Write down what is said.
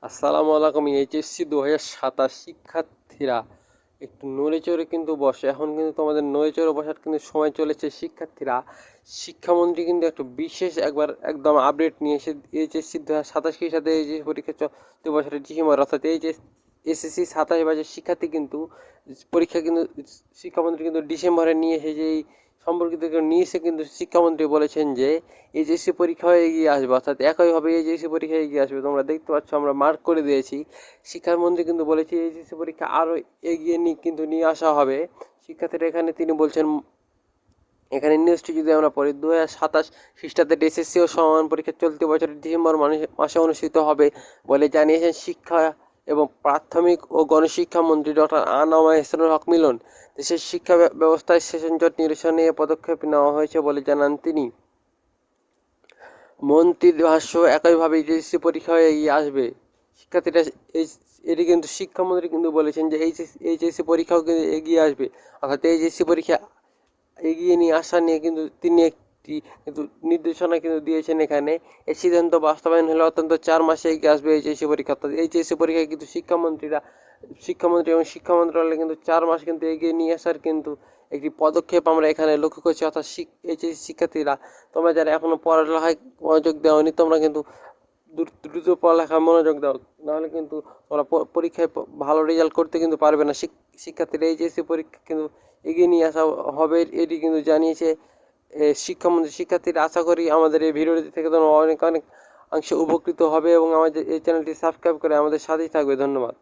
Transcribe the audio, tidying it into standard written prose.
আসসালামু আলাইকুম। এইচএসসি 2027 শিক্ষার্থীরা একটু নড়ে চড়ে কিন্তু বসে। এখন কিন্তু তোমাদের নড়ে চড়ে বসার কিন্তু সময় চলেছে। শিক্ষার্থীরা, শিক্ষামন্ত্রী কিন্তু একটা বিশেষ একবার একদম আপডেট নিয়ে এসে এইচএসসি 2027 সাথে এইচএসসি পরীক্ষা চলতি বছরের ডিসেম্বর, অর্থাৎ এসএসসি 27 ব্যাচের শিক্ষার্থী কিন্তু পরীক্ষা কিন্তু শিক্ষামন্ত্রী কিন্তু ডিসেম্বরে নিয়ে এসে যেই সম্পর্কিত নিয়ে এসে কিন্তু শিক্ষামন্ত্রী বলেছেন যে এইচএসসি পরীক্ষায় এগিয়ে আসবে, অর্থাৎ একইভাবে এইচএসসি পরীক্ষায় এগিয়ে আসবে। তোমরা দেখতে পাচ্ছ, আমরা মার্ক করে দিয়েছি। শিক্ষামন্ত্রী কিন্তু বলেছে এইচএসসি পরীক্ষা আরও এগিয়ে কিন্তু নিয়ে আসা হবে। শিক্ষার্থীরা এখানে তিনি বলছেন, এখানে নিউজটি যদি আমরা পড়ি, 2027 খ্রিস্টাব্দের এসএসসি ও সমান পরীক্ষা চলতি বছরের ডিসেম্বর মাসে অনুষ্ঠিত হবে বলে জানিয়েছেন শিক্ষা এবং প্রাথমিক ও গণশিক্ষা মন্ত্রী ডক্টর আনাম এহসানুল হক মিলন। দেশের শিক্ষা ব্যবস্থায় সেশন জট নিরসনে এ পদক্ষেপ নেওয়া হয়েছে বলে জানান তিনি। মন্ত্রীর ভাষ্য, একইভাবে এইচএসসি পরীক্ষায় এগিয়ে আসবে শিক্ষার্থীরা। এটি কিন্তু শিক্ষামন্ত্রী কিন্তু বলেছেন যে এইচএসসি পরীক্ষাও কিন্তু এগিয়ে আসবে, অর্থাৎ এইচএসসি পরীক্ষা এগিয়ে নিয়ে আসা নিয়ে কিন্তু তিনি একটি কিন্তু নির্দেশনা কিন্তু দিয়েছেন এখানে। এই সিদ্ধান্ত বাস্তবায়ন হলে অত্যন্ত 4 মাসে এগিয়ে আসবে এইচএসসি পরীক্ষা। অর্থাৎ এইচএসসি পরীক্ষায় কিন্তু শিক্ষামন্ত্রী এবং শিক্ষা মন্ত্রণালয় কিন্তু 4 মাস কিন্তু এগিয়ে নিয়ে আসার কিন্তু একটি পদক্ষেপ আমরা এখানে লক্ষ্য করছি। অর্থাৎ এইচএসসি শিক্ষার্থীরা, তোমরা যারা এখনো পড়ালেখায় মনোযোগ দেওনি, তোমরা কিন্তু দ্রুত পড়ালেখায় মনোযোগ দাও, নাহলে কিন্তু তোমরা পরীক্ষায় ভালো রেজাল্ট করতে কিন্তু পারবে না। শিক্ষার্থীরা এইচএসসি পরীক্ষা কিন্তু এগিয়ে নিয়ে আসা হবে, এটি কিন্তু জানিয়েছে শিক্ষামন্ত্রী। শিক্ষার্থীরা, আশা করি আমাদের এই ভিডিওটি থেকে তোমরা অনেক অনেক অংশে উপকৃত হবে এবং আমাদের এই চ্যানেলটি সাবস্ক্রাইব করে আমাদের সাথেই থাকবে। ধন্যবাদ।